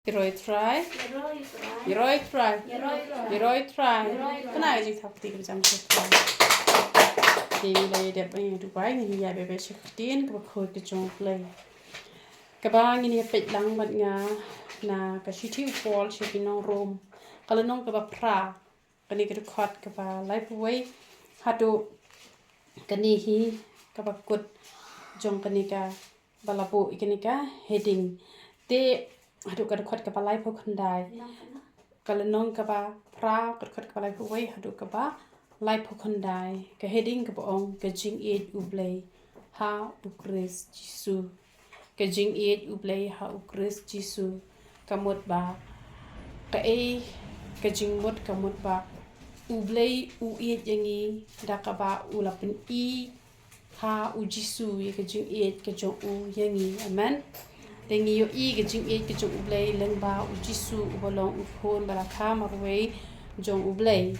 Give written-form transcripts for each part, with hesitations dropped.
Yeroi try. Yeroi try. Yeroi try. Kena aja tak tiga jam setelah. Jadi lagi dapat yang Dubai ni ya bebe sekian kebakoi kejong play. Kebang ini pet lang bat nga na kasih wall sepi nong room. Kalau nong kebak pra kani kedekot kebak life away hadu kani hi kebak kut jong kani ka balabu ikani ka heading te hadu kedekot kebak life kendai. Kalau nong kebak pra kedekot kebak life away hadu kebak life kendai ke heading kebak ong ke jing it ublay ha ukris jisu ke jing it ublay ha ukris jisu kamut ba ke jing mut kamut ba ublay u it yangi dakaba ulapin i ha u jisu ye ke jing it ke jong u yangi amen dengi yo i ke jing it ke jong ublay leng ba u jisu ubolong u phon balakha marway jong ublay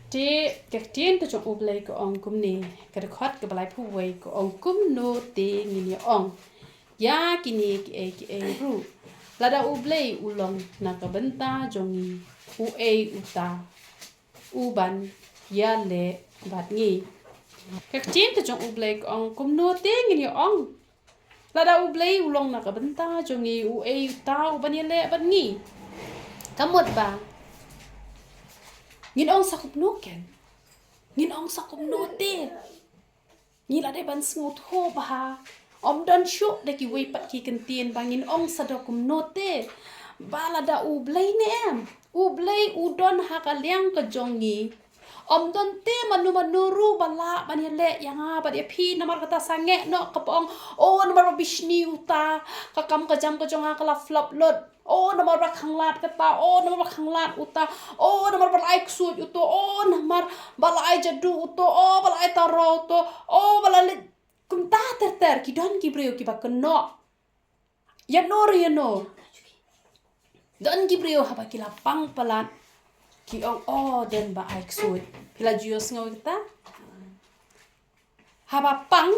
te kektien ke jong ublay ko ong kumni ke rekhot ke balai phuway ko ong kum no te ngini ong ya kini ki ru lada ublay ulong na ka benta jongi u uta uban ya le bat ngi kektien ke jong ublay ko ong kum no te ngini ong lada ublay ulong na ka benta jongi u uta uban ya le bat ngi kamot ba ngin ong sakup no ken ngin ong sakup no te ngin ade ban smooth ho ba om dan shu de ki wei pat ki kentien bangin ong sadokum no te balada ublay ne em ublay udon ha ka liang ka jongi om don te manu manuru bala bani le yang ba dia phi namar kata sange no kapong o namar bishni uta ka kam ka jam ka jonga kala flop lot o namar ba khanglat kata o namar ba khanglat uta o namar ba ai ksut uto o namar bala ai jadu uto o bala ai taro uto o bala le kumta ter ki don ki breo ki ba kno ya no don ki breo ha ba ki la pang palat ki ong den ba ai ksut pila jios ngau kita ha ba pang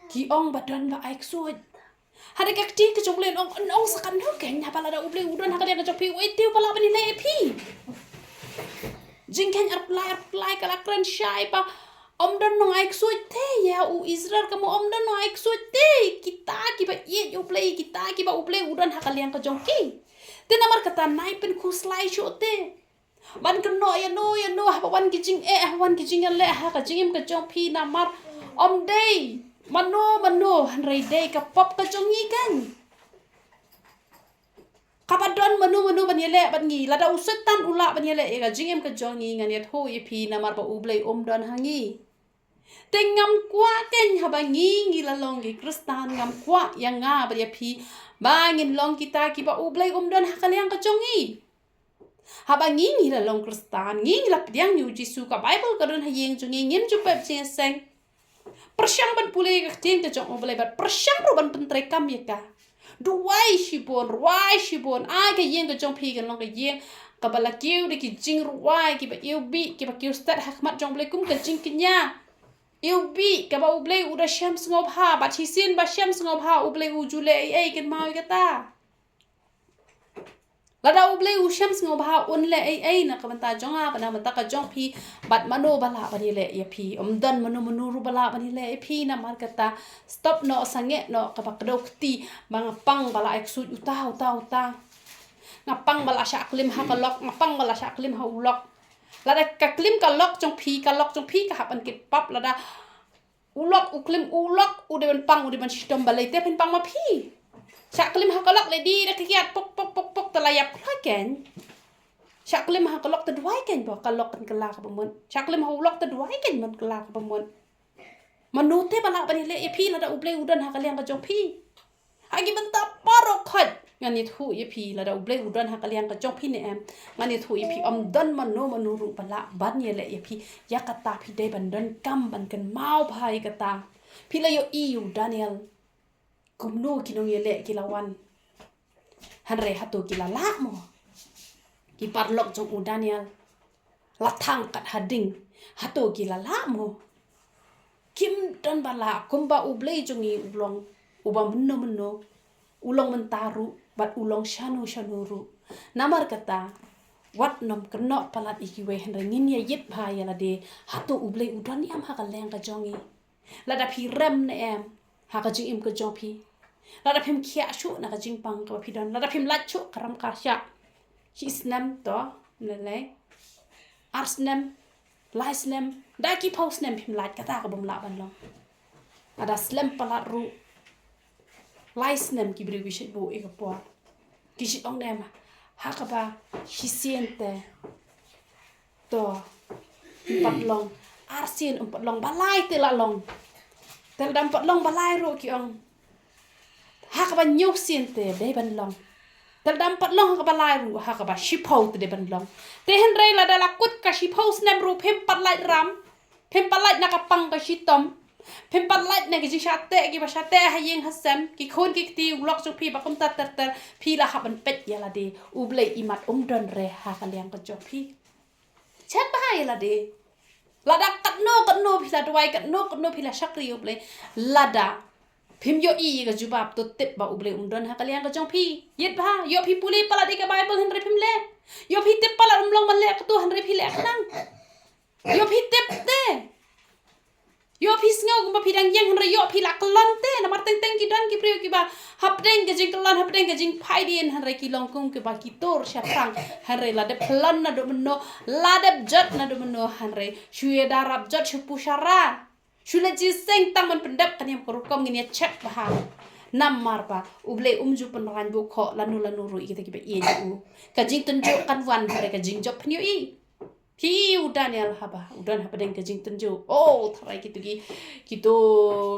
ki ong ba don ba ai ksut hada kakti ke jonglen ong sakan no ken ha bala da uble udon ha ka dia ke jopi wei tiu bala bani le pi jingken apply kala kren shai pa om don no ai ksut te ya u Israel kamu om don no ai ksut te kita ki ba ye uble kita ki ba uble udon ha ka liang ka jongki te namar kata nai pen ku slai shote ban kan no ya no ha wan ki jing ha wan ki jing le ha ka jingim ka jong phi namar om dei mano hanrai dei ka pop ka jongi kan kapadon manu ban yele ban ngi lada usetan ula ban yele ka jingim ka jongi ngan ya tho ye phi namar ba ublei don hangi tengam kwa ken ha ba ngi la long ki kristan ngam kwa yang nga ba ya phi ba ngin long kita ki ba ublei don ha kaliang ka jongi ha ba ngi la long kristan ngi la pdiang ni jisu ka bible ka don ha yeng jongi ngim ju pep jing seng persyang ban pulai ke tin ke jong boleh bat persyang ro ban pentre kam ya ka duai shibon ai ke yeng ke jong phi ke long ke yeng ka bala kiu de ki jing ruai ki ba yu bi ki ba kiu stat hakmat jong boleh kum ke jing kenya yu bi ka ba boleh uda syams ngob ha ba chisin ba syams ngob ha boleh ujule ai ken mau kata lada ublay usyams ngob ha unle ai na kamanta jonga bana mata ka jong phi bat mano bala bani le ya phi omdan manu ru bala bani le phi na mar kata stop no sange no ka bakdok ti bang pang bala eksut uta ngapang bala sha klim ha kalok ngapang bala sha klim ha ulok lada ka klim ka lok jong phi ka hapan kit pap lada ulok uklim ulok ude ban pang ude ban shitom balai te pen pang ma phi Syaklim hakalok lady dah kiat pok telayap kan. Syaklim hakalok terduai kan bo kalok kan kelak pemun. Syaklim haulok terduai kan man kelak pemun. Manute balak bani le epi lada ublei udan hakaliang ka jong pi. Agi benta parok khat ngani thu epi lada ublei udan hakaliang ka jong pi ne em. Ngani thu epi om dan manu ru balak ban ye le epi ya kata pi dei ban dan kam ban kan mau bhai kata. Pi la yo iu Daniel kumno kinong yele kilawan hanre hatu kilala mo ki parlok jong u Daniel latang kat hading hatu kilala mo kim dan bala kumba ublei jongi ublong uba menno ulong mentaru วัดอุลองชานูรุน้ำมารกตาวัดนมกันเนาะปลัดอีกเวหันเรื่องนี้ยึดพายละเดฮัตโตอุเบลอุดรนี่ฮักแรงกระจงอีละดาพี่เรมเนแอมฮักจิงอิมกระจงพี่ละดาพิมเขียชุนักจิงปังกับพี่ดอนละดาพิมลัดชุกรำกาชะชิสเนมต่อนั่นเลยอาร์สเนมไลส์เนมได้กี่พาวส์เนมพิมลัดกระตากระบมละบันลองada slam palat ru lais nem ki bri wish bu e kapor ki shi ong nem hakaba hisiente to pat long arsien pat long balai te la long tel dam pat long balai ru ki ong hakaba nyok siente de ban long tel dam pat long hakaba balai ru hakaba shipau te de ban long te hen rei la dala kut ka shipau nem ru phem pat lai ram phem pat lai nakapang ka shitomเพิ่มปัดไล่ในกิจชาเตะกิบชาเตะให้ยิงฮัสเซมกิคนกิตีล็อกจุพี่บักคมตัดพี่ละหับมันเป็ดยาละดีอุเบลอิมัดดอนเรหากันเลี้ยงกันจบพี่เช็ดไปละดีลาดากัดโนพี่ละด้วยกัดโนพี่ละชักรีอุเบลลาดาพิมโยอีกับจูบับตัวติดบ่อุเบลดอนหากันเลี้ยงกันจงพี่ยึดผ้าโยพี่ปุลีปลาดีกับไบเบิลฮันเรพิมเล่โยพี่ติดปลาลงมันเล่กับตัวฮันเรพี่เล่นั่งโยพี่ติดเต้โยพี่สงบมาพี่ดังยังระยอพี่หลักกลันเต้นะมาเต็งกี่ดันกี่เปรี้ยวกี่บ่าฮับเด้งกับจิงกลันฮับเด้งกับจิงไพ่เดียนฮันเรกี่ลองกุ้งกี่บ่ากี่โตร์เชฟฟังฮันเรลาเดพลันนะดูมันโนลาเดบจัดนะดูมันโนฮันเรช่วยดารับจัดช่วยผู้ชาราช่วยเลจิเซงตั้งมันเป็นดับกันยังกรุกมเงี้ยเช็คบ่าน้ำมาร์ปะอุเบลจูเป็นรันบุกขอลานูรุยกี่ตะกี้ไปเอียอยู่กับจิงตันจูกันวันฮันเรกับจิงจบพนิวอีพี่อุดานเนี่ยhaba udan haba dengan kajing tunjuk oh tharai gitu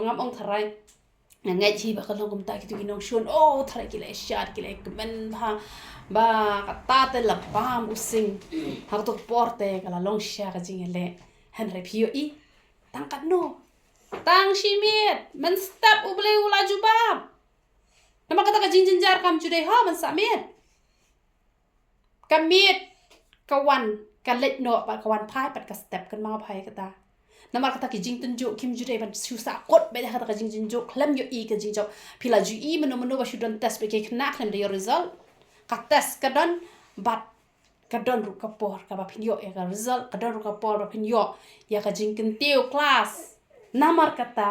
ngam ong tharai ngai chi bakal nong ta gitu nong shun oh tharai kila syar kila kemen ba kata te lapam using hak to porte kala long sya kajing ele henry pio I tangkat no tang shimit men step uble ula jubab nama kata kajing jenjar kam judai ha men samit kamit kawanกันเล็กเนาะปัดกวันพายปัดกับสเต็ปกันมาพายกันตาน้ำมันกระตากิจิงตันจุคิมจุดเรบันชูสากดไปได้กระตากิจิงจุเคลมอยู่อีกันจิงจุพิลาจูอีมันว่าชูดันเทสไปเกี่ยขนาดเคลมได้ยอริซัลกัดเทสกันดันบัดกันดันรุกปอร์กับพิญโยเอกริซัลกันดันรุกปอร์กับพิญโยอยากจิงกันเตียวคลาสน้ำมันกระตา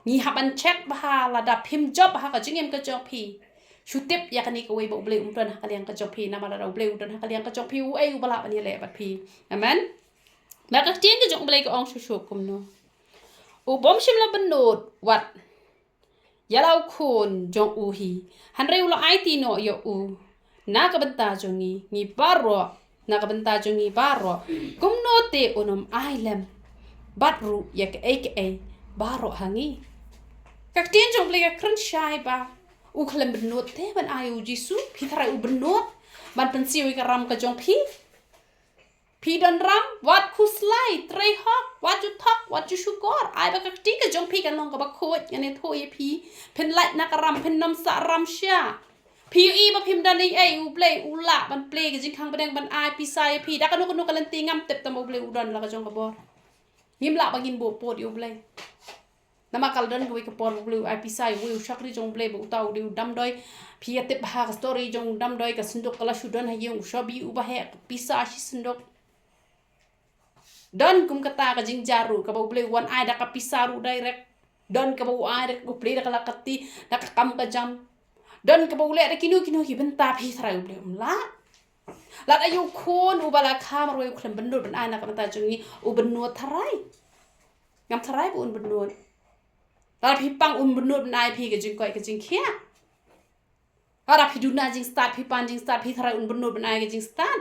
นี่ฮับันเช็คบ้าระดับพิมจ็อบบ้ากับจิงเอ็มกระจกพีชุดเต็บอยากนี่ก็เว้ยบอกเบลอุดรหักเลี้ยงกระจกพีน้ำมันเราเบลอุดรหักเลี้ยงกระจกพีอุอุบลาบันนี้แหละบัดพีอามันแล้วก็จีนกระจกเบลก็องชุกคุมเนาะอุบอมชิมละบันโนดวัดยาลาวคนจงอูฮีฮันเรียวละไอตีโนยอูนักบันตาจงงีบารอนักบันตาจงงีบารอกุมโนเตอุนมไอเลมบัดรูอยากเอบารอหังีกักจีนจงเบลก็ครั้งชายบ้าอุคลมบนวดเทบันอายุจิสุพี่ทรายอุบนวดบันเป็นซีวิกรำกระจงพี่ดันรำวัดคุสไลเทรฮอกวัดจุทอกวัดจุชุกอร์ไอ้บักตีกระจงพี่กันลองกับบักโคดยันในโทยพี่เป็นไลนักรำเป็นน้ำสารำเชียพี่อีบักพิมดันไออุเปลอุละบันเปลกจิงขังบันแดงบันไอพี่ไซพี่ดักกันนุกันลันตีงำเต็บตามอุเปลอุดันละกระจงกับบอยิ้มละบักินโบปวดอุเปลน้ำมันกัลดันก็วิกปอร์บลูไอพิซซ่าวิวชักรีจงเปลย์บุตรเอาดิวดัมดอยพี่เติบหากสตอรี่จงดัมดอยกับสันดกกลาชุดันให้ยังชอบบิวบะเฮกพิซซ่าชิสันดกดันกุมกตากับจิงจารุกับบุเปลย์วันไอดักกับพิซซ่ารุไดเรกดันกับบุไอเรกบุเปลย์ดักลักตีดักกำกับจำดันกับบุเล่ดักกินูฮิบันตาพี่ทรายบุเปลย์ละลัดอายุคนอุบลาคามารวยคลมบันโดบันไอนักบันตาจงนี้อุบันนวดทรายงามทรายบุญบันนวดแล้วพี่ปังบนนวดนายพี่กับจิงก้อยกับจิงเขี้ยแล้วพี่ดูนาจิงสตาร์ทพี่ปังจิงสตาร์ทพี่ทรายบนนวดนายกับจิงสตาร์ท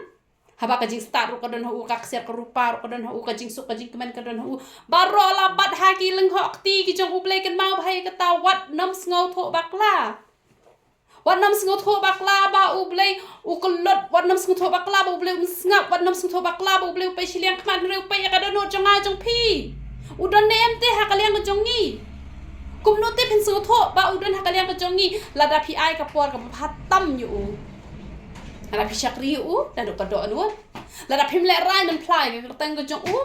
ฮับกับจิงสตาร์ทรุกกระดนหูกักเสียกรุปารุกกระดนหูกับจิงสุกกับจิงกมันกระดนหูบารอลาบัดฮากีลึงหอกตีกิจงอุเบลกันมาให้กตาวัดน้ำสงโถบักลาวัดน้ำสงโถบักลาบาอุเบลอุกลดวัดน้ำสงโถบักลาบาอุเบลมสงับวัดน้ำสงโถบักลาบาอุเบลไปเฉลียงขมันเร็วไปกระดนหูจงไงจงพี่อุดรเนมเตหากเลี้ยงกับจงงี้กุมโนเตเป็นสูโถบ่าอุดรหักเลี้ยงกับจงงี้ลาดาพี่ไอกับปอร์กับพัดตั้มอยู่ลาดาพี่ชักรีอยู่แต่ดูกระโดดนู้นลาดาพิมเละไรมันพลายกับตังกับจงอู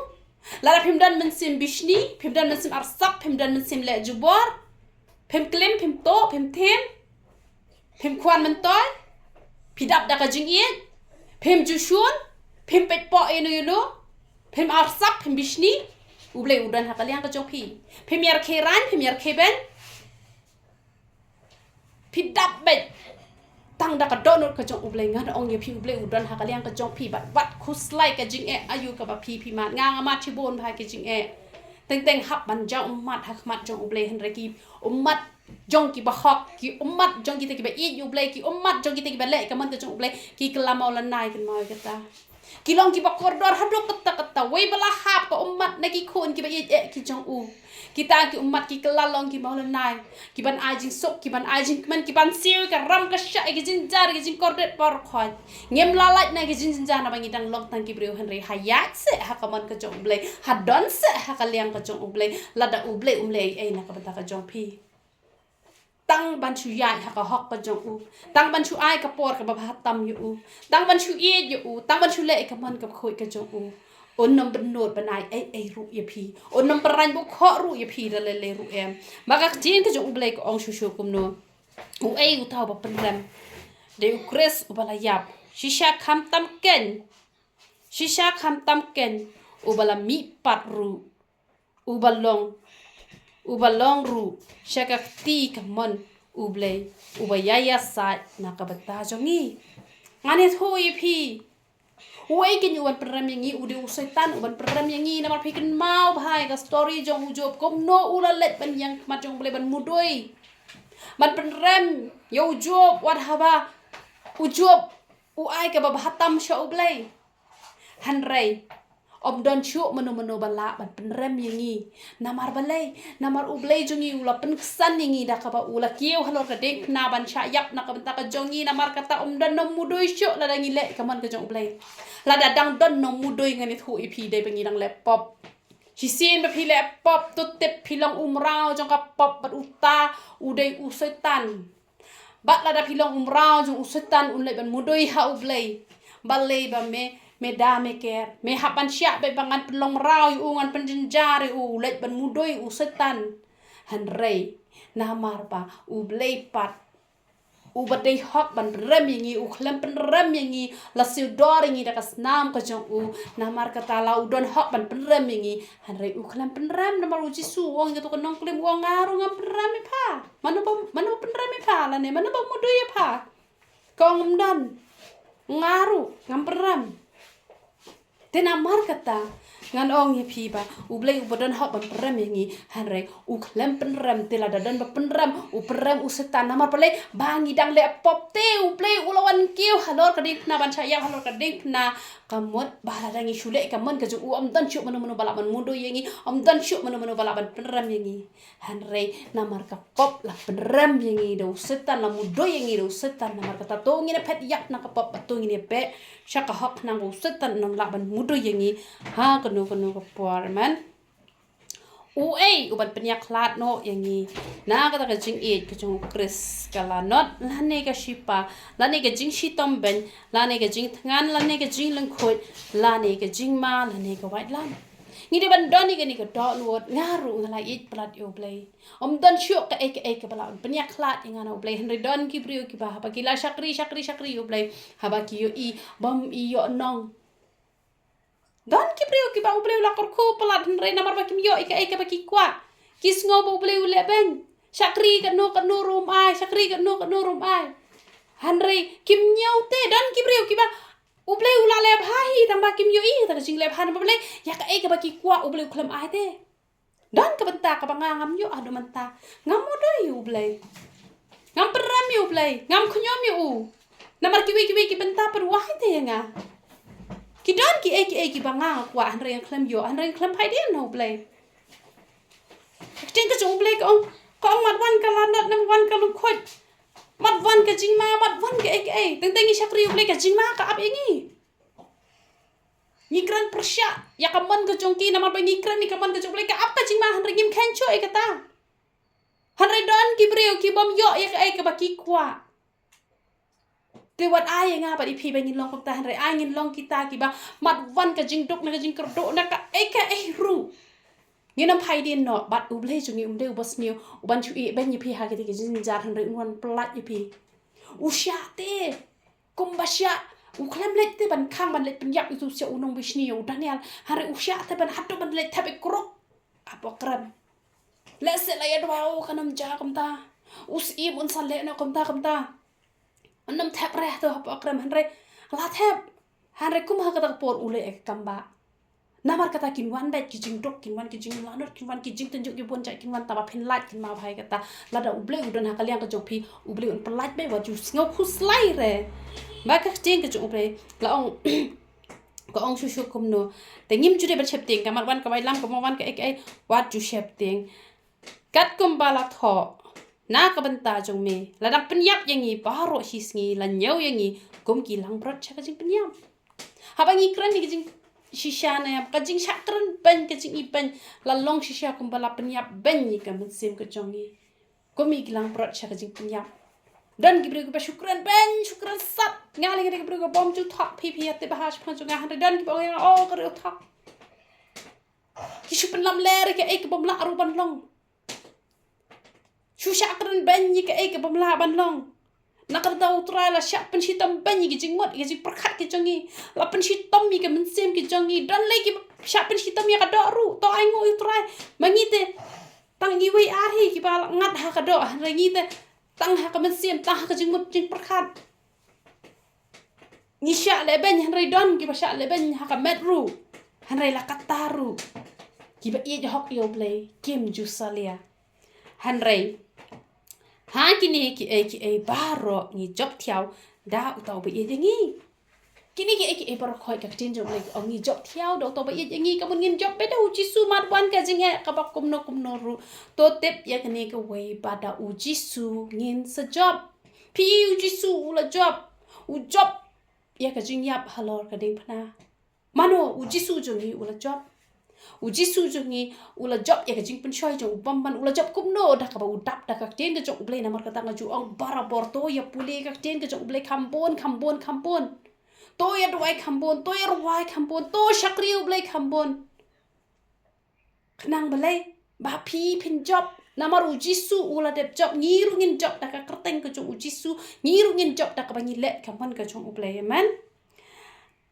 ลาดาพิมดันมันซิมบิชนีพิมดันมันซิมอาร์ซับพิมดันมันซิมเละจูบอร์พิมกลิมพิมโตพิมเทมพิมควันมันต้อย Pidap dah kajing iet. Phim jushun. Phim pet po eno yuno. Phim arsak, phim bishni. Uble udan hakaliang kajong pi. Phim yar keran, phim yar keben. Pidap bet. Tang dah kadonut kajong uble ngan ong ye pi uble udan hakaliang kajong pi. Bat wat kuslai kajing ayu ka ba pi mat. Ngang amat cibon pa kajing teng hap ban jang umat hak mat jong uble henre ki umat jong ki bahok ki umat jong kita ki ba i uble ki umat jong kita ki ba le ka man ka jong uble ki kelamau lanai kan mau kata ki long ki ba koridor hadok kata we bala hap ka umat na ki khun ki ba i ki jong u kita ki umat ki kelalong ki mau lanai ki ban ajing sok ki ban ajing man ki ban siu ka ram ka sha ki jinjar ki jing kordet por khoi ngem lalat na ki jinjar na bangi dang long tang ki breu henre hayat se hakaman ka jong uble hadon se hakaliang ka jong uble lada uble ai na ka bata ka jong pi tang ban chu yai haka hok ka jong u tang ban chu ai ka por ka ba tam yu u tang ban chu ye yu u tang ban chu le ka man ka khoi ka jong u on nom ben not banai ai ru ye pi on nom peran bu kho ru ye pi da le ru em maka jin ka jong uble ko ong shu kum no u ai u tau ba penram de u kres u bala yap shisha kham tam ken u bala mi pat ru u balong ru shaka ti kamon uble ubayaya sa nakabata jongi ngane thui pi wei kin uban peram yangi ude usaitan uban peram yangi namar pikin mau bhai ka story jong ujob kom no ula let ban yang mat jong ble ban mudoi man peram yo ujob wat haba ujob u ai ka ba hatam sha uble hanrei om don chu menu bala ban penrem yangi namar balai namar ublei jongi ula penkesan yangi da ka ba ula kieu halor ka dek na ban cha yap na ka benta ka jongi namar kata om don nom mudoi shu la dangi le ka man ka jong ublei la da dang don nom mudoi ngani thu ipi dei bangi dang laptop hisin ba pi laptop tu tep pilong umrao jong ka pop bat uta udai usaitan bat la da pilong umrao jong usaitan unle ban mudoi ha ublei balai ba me da me ker me hapan syak be bangan pelong rau yu ngan penjenjar u let ban mudoi u setan hanrei namar pa u blei pat u badai hok ban rem yangi u khlem pen rem yangi la siu dor yangi da kas nam ka jong u namar kata la u don hok ban pen rem yangi hanrei u khlem pen rem namar u jisu wong gitu kan nong klim wong ngaru ngam pen rem me pa manu pen rem me pa la ne manu ba mudoi pa kong dan ngaru ngam pen rem tena mar kata ngan ong ye pi ba ublei ubodon hok ban perem yangi hanre u klem penrem tela dadan ba penrem u perem u setan namar pale bangi dang le pop te ublei ulawan kiu halor kading na ban saya halor kading na kamot bala dangi shule kamon ka ju om dan chu manu bala ban mundo yangi om dan chu manu bala ban penrem yangi hanre namar ka pop la penrem yangi do setan la mundo yangi do setan namar kata to ngine pet yak na ka pop to ngine pe shaka hok nang u setan nang la ban mundo yangi ha kanu ke por man uban penyak lat no yangi na kata ka jing e ka jong kris kala not lane ka shipa lane ka jing shitom ben lane ka jing thangan lane ka jing lengkhoi lane ka jing ma lane ka white lam ngi de ban doni ka ni ka do nuot ngaru ngala it plat yo play don syuk ka ka bala penyak lat ngana play henry don ki brio ki ba ba ki la shakri yo play haba ki yo i bom i yo nong don ki brio ki ba ubleu la kor ko palat henre namar ba kim yo ika ba ki kwa kis ngo ba ubleu le ben shakri ka no rum ai shakri ka no rum ai henre kim nyau te don ki brio ki ba ubleu la le bhai tamba kim yo i ta jing le bhan ba ble ya ka ba ki kwa ubleu khlem ai te don ka benta ka ba ngam yo adu manta ngam mo do yu ubleu ngam peram yu ubleu ngam khnyom yu namar ki wi ki benta per wahai te nga ki don ki banga kwa hanre yang klem yo hanre klem pai dia no play ting ka jong play ko mat wan ka landat nam wan ka lu khot mat wan ka jing ma mat wan ka teng teng shakri play ka jing ma ka ap yangi ni kran persya ya ka man ka jong ki namar ba ni kran ni ka man ka jong play ka ap ka jing ma hanre ngim khan cho kata hanre don ki brio ki bom yo ya ka ba ki kwa Kewat ai nga ba ipi ba ngin long kota hanre ai ngin long kita ki ba mat wan ka jing dok na ka jing kerdo na ka ru nginam phai din no bat uble jungi umde ubas niu uban chu e ben yipi ha ki jing jar hanre unwan plat yipi usya te kum Asia uklem let te ban khang ban let penyak itu sia unong bisni Daniel hari usya te ban hatu ban let tabe krok apa kram lese la ya dwa kanam ja kamta us im un sale na kamta anam thap reh to apa kram hanre la thap hanre kum ha kata por ule ek kamba namar kata kinwan bet kijing dok kinwan kijing lanot kinwan kijing tunjuk ki bon ja kinwan taba phin lat kin ma bhai kata lada uble udon ha kaliang ka jokpi uble un pelat be wa ju sngo khuslai re ba ka ting ka uble la ong ko ong shu kum no te ngim ju de ba chep ting kamar wan ka bai lam ka mo wan ka ek wat ju chep ting kat kum bala tho na ka banta jong me la dak penyap yang ni baro hisngi la nyau yang ni kum ki lang brot cha ka jing penyap habangi kran ni jing shisha na ka jing shakran ban ka jing iban la long shisha kum bala penyap ban ni ka musim ka jongi kum ki lang brot cha ka jing penyap dan gibri ko syukran ban syukran sat ngali ngali gibri ko bom ju thak pp ate bahas phan jonga han dan ki bang o ka ro thak ki shupan lam le ke ek bom la ru ban long Shusha akran banyi ke ek bamla banlong nakar daw try la syak pen shitam banyi ki jingmot ki jing perkhat ki jongi la pen shitam mi ke mensem ki jongi dan lagi syak pen shitam ya ka do ru to ai ngo try mangite tang ni wei ari ki bal ngat ha ka do rangite tang ha ka mensem tang ha ka jingmot jing perkhat ni syak le ban han rai don ki ba syak le ban ha ka met ru han rai la kataru ki ba ye hok yo play kim jusalia han rai ha kini ki e baro ni job thiao da utau be ye ngi kini ki e baro khoi ka tin jong le ong ni job thiao do to be ye ngi ka mun ngin job be da uji su mat wan ka jing he ka ba kum no ru to tep ya kini ka we ba da uji su ngin sa job pi uji su la job u job ya ka jing yap halor ka ding phana mano uji su jong ni ula job uji su jongi ula job ya ka jing pen choi jong bamban ula job kum no da ka ba udap da ka ten ka jong ble na mar ka ta ju ong barabor to ya puli ka ten ka jong ble khambon to ya duai khambon to ya ruai khambon to shakri ble khambon khnang bale ba phi phin job na mar uji su ula dep job ngiru ngin job da ka kerteng ka jong uji su ngiru ngin job da ka ba ngilet khamban ka jong ble man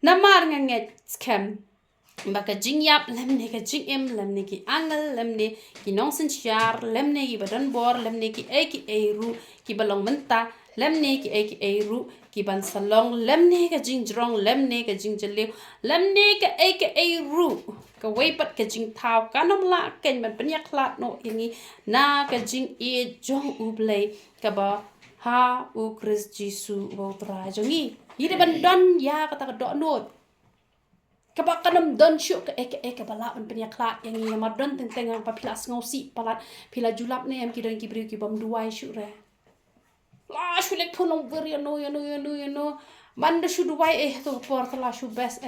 namar nganget scam baka jingyap lemne ka jingem lemne ki angal lemne ki nongsen char lemne ki badan bor lemne ki ru ki balong menta lemne ki ru ki ban salong lemne ka jingjrong lemne ka jingjale lemne ka ru ka weipat ka jing thau kanom la ken ban penyak lat no ini na ka jing e jong ublei ka ba ha u kris jisu bo tra jongi yide ban don ya kata ka do not kabak kanam don syuk ke balak ban penyak lat yang ni mar don tenteng ang papila ngosi palat pila julap ne am ki don ki bri ki bam duai syuk re la shulek punong beri no manda shu duai to por la shu best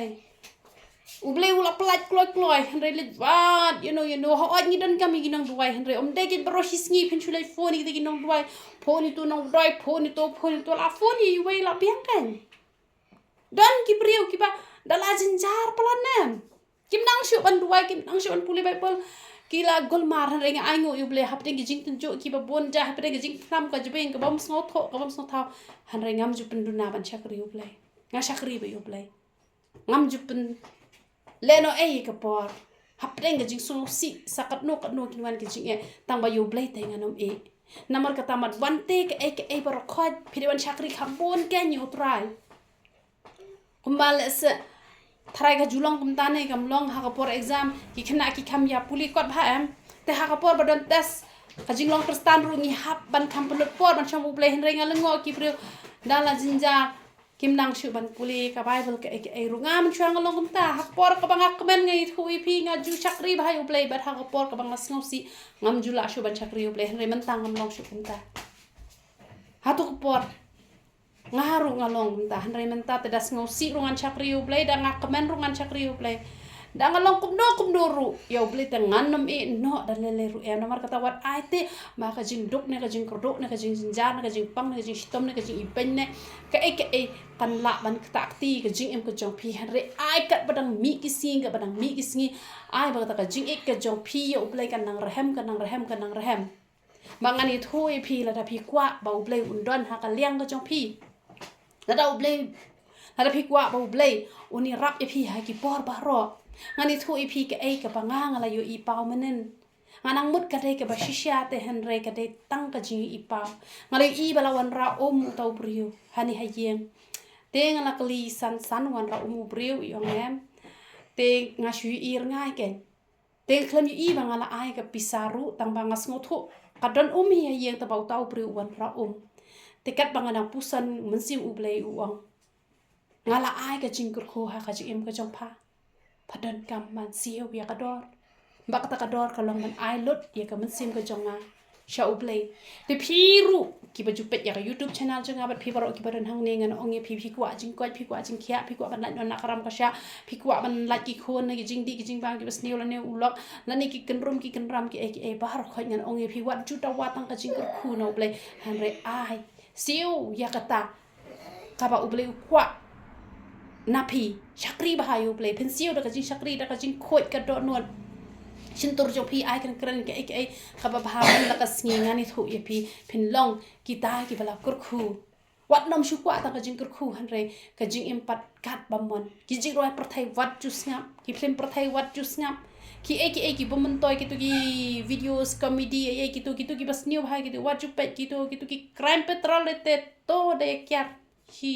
uble ula pelat kloi henry lit wat you know ho ni don kami ginang duai henry om de git broshis ngi pin shulek phone ni ginang duai phone tu nong duai phone to la phone ni wei la biang kan don ki bri ki ba dala jinjar pelanem kim nang shu ban duai kim nang shu ban puli bible kila gol mar han renga aingo uble hapte gi jing tunjuk ki ba bon ja hapte gi jing nam ka jbeng ka bom sngo tho ka bom sngo thau han renga am jupen duna ban chakri uble nga chakri be uble ngam jupen leno ka por hapte gi jing so si sakat no kinwan gi jing tang ba uble te nganom namar kata mat wante ke bar khod phidewan chakri khambon ken you try kumbal se try ka julang kumtane kam long ha ka por exam ki khna ki kham ya puli kot bha am te ha ka por badon test ka jing long kristan ru ni hap ban kham pelot por ban cham uble hen renga lengo ki pre dala jinja kim nang shu ban puli ka bible ke ru ngam chuang long kumta ha por ka bang akmen ngai thui phi nga ju chakri bhai uble bat ha ka por ka bang asngau si ngam jula shu ban chakri uble hen re man tang ngam long shu kumta ha tu por ngaru ngalong ta hanre menta tedas ngosi rungan chakri ublay da ngakmen rungan chakri ublay da ngalong kumdo ru ya ublay ta nganom no da lele ru e namar kata wat aite ma ka jing duk ne ka jing krodok ne ka jing jinjar ne ka jing pang ne ka jing shitom ne ka jing ipen ne ka kan la ban takti ka jing em ka jong phi hanre ai kat badang mi kising ka badang mi kisingi ai ba ka jing ka jong phi ya ublay kan nang rehem mangani thui phi la da phi kwa ba ublay undon ha ka liang ka jong phi Lada uble ada pi kwa ba blei uni rap e pi ha ki por ba ro ngani thu e pi ke ai ka banga ngala yo i pau menen nganang mut ka dei ka ba shisha te henre ka dei tang ka ji i pau ngala i balawan ra tau brio hani ha yeng te ngala kali san wan ra brio i ongem te ngashu ir ngai ken te klam i bangala ai ka pisaru tang bangas ngothu kadon hi yeng ta bau tau brio wan ra te kat bangana pusan mensim ublei uang ngala ai ka jingkur ko ha ka jim ka jong pha padan kam man siu ya kador bak ta kador ka long man ai lot ya ka mensim ka jonga sha ublei te phiru ki ba jupet ya ka youtube channel jonga bat phi baro ki badan hang ne ngan ong phi kwa jing kwa jing khia phi kwa ban la na karam ka sha phi kwa ban la ki khon ki jing bang ki bas niu la ne ulok la ne ki kan ram ki e bahar khoi ngan ong phi wat ju ta wa tang ka jing ku no ublei han re ai siu ya kata kaba ublei kwa napi shakri bahayu ublei pensiu da ka jing shakri da ka jing khoi ka do non Shintur jo pi ai kan ke kaba bahaman la ka snginga ni thu ye pi pin long kita ki bala kurkhu wat nam shu kwa ta ka jing kurkhu han re ka jing empat kat bamon ki jing roi prathai wat ju snap ki film prathai wat ju snap ki ki bamon toy ki tu ki videos comedy ki tu ki bas new bhai ki tu wat ju pet ki tu ki crime petrol te to de kya hi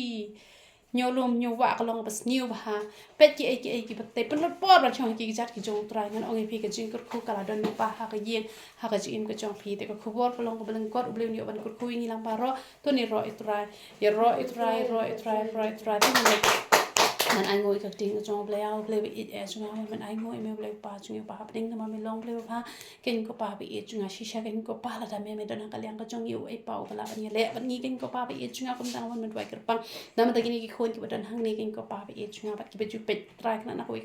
nyolum nyowa kalong bas new bha pet ki te penot por ba chong ki jat ki jong trai ngan ong pi ka jing kur khu kala don pa ha ka yin ha ka jim ka chong pi te ka khubor kalong ka belang kot ubleu ni ban kur khu ngi lang pa ro to ni ro itrai ye ro itrai man ai ngồi các tiếng trong play bị ít chúng ta mình ai ngồi mình play pa chúng pa happening mà mình long play pa kênh có pa bị ít chúng ta shisha kênh có pa là đam mê mình đơn hàng kaliang có trong nhiều ai pau là bạn lẹ bạn nghĩ kênh có pa bị ít chúng ta cũng đang mình quay cái băng nằm tại cái khôn cái đơn hàng này kênh có pa bị ít chúng ta bắt cái chụp try cái nào cái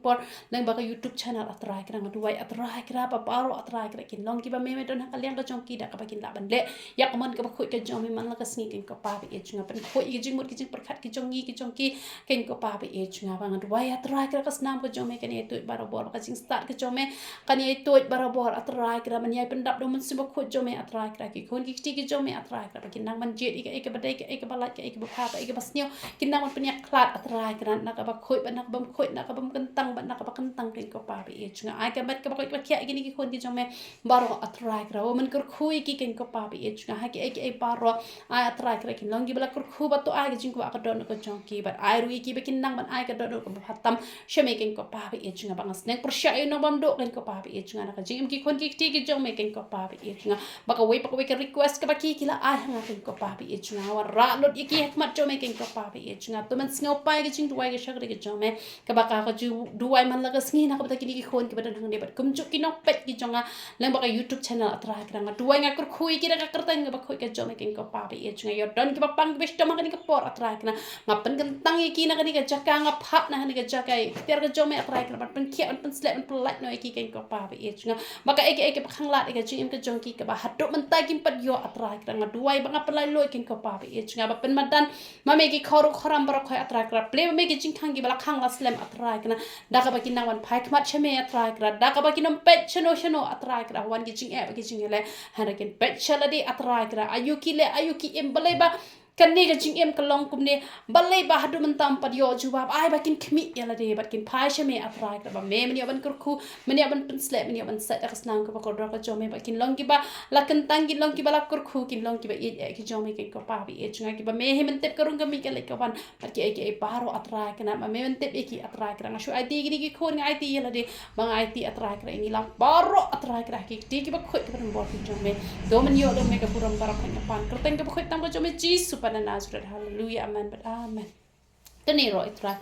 port lần bao cái YouTube channel try cái nào đuôi try cái apa paro try cái kênh long cái mê mình đơn hàng kaliang có trong kia đã cái kênh là bạn lẹ yak mình cái khôi cái trong mình là cái sneak kênh có pa bị ít chúng ta bạn khôi cái chừng một cái chừng bật khát cái trong kia kênh có pa bị ít chúng ta bằng đuôi try cái nam cái trong mình cái này tụi barabor cái chừng start cái trong mình cái này tụi barabor try cái mình nhảy bên đập đâu mình xem khôi trong mình try cái khôn cái trong mình try cái kênh năng mình chết cái bật cái balat cái bukha cái bas nhiều kênh năng mình penyak khlat try cái nak cái khôi bạn nak bấm khôi nak bấm kentang bạn nak kentang kênh có pa bị ít chúng ta ai cái bật cái cái khôn cái trong mình baro try cái mình cứ khôi cái kênh có pa bị ít chúng ta hai cái baro ai try cái kênh long cái bala cứ khôi bắt tụi ai cái chừng có cái don cái trong kia but ai rui cái kênh năng bạn ai cái don cái hatam shame kênh có pa bị ít chúng ta bằng snack persya nó bấm độ kênh có pa bị ít chúng ta cái chừng cái khôn cái trong mình kênh có pa bị ít chúng ta baka way cái request cái baki kila ai hang kênh có pa bị ít chúng ta ra lột cái hikmat trong mình kênh có pa bị ít chúng ta tụi mình ngau pai cái chừng đuôi cái shakri cái trong mình cái baka cái chừng đuôi mình là cái skin nak bata cái khôn cái badan hang debat kum chuk cái nó pet cái trong lang baka YouTube channel atra cái nga đuôi nga khui cái cái kertang cái baka cái trong mình kênh có pa bị ít chúng ta yo don cái bapang cái besta makan cái por atra cái ngapen kentang cái na cái jaka nga phat na cái jaka tiar cái trong mình atra cái ban kia ban slap ban pelat no cái kênh có pa bị ít chúng ta baka cái khang lat cái ching cái trong cái ba haduk mentai kim pat yo atra cái nga đuôi banga pelai loi kênh có pa bị ít chúng ta bapen madan ma me cái khoru khoram barok khoi atra cái play me cái ching khang cái bala khang la slam atra cái da ka bakin nawan phai khmat cheme atra cái da ka bakin pet chano atra cái wan cái ching cái ching le han cái pet chaladi atra cái ayuki em balai ba kan ni ka jing em ka long kum ne balai ba hadu mentam pad yo jawab ai bakin khmi ya la de bakin phai shame atrai ka ba me meni ban kurkhu meni ban pensle meni ban sa ka snang ka ko ka jome bakin long ki ba la kan tang ki long ki ba la kurkhu ki long ki ba e ki jome ki ko pa bi e chunga ki ba me he men tep karung ka mi ka le ka ban par ki e baro atrai ka na ma me men tep e ki atrai ka na shu ai ti ki khon ngai ti ya la de bang ai ti atrai ka ni lang baro atrai ka ki ti ki ba khoi ka ban bor ki jome do men yo do me ka puram bara ka pan kerteng ka khoi tam ka jome Jesus pada Nazareth, hallelujah, amen, but amen. Tani roi try.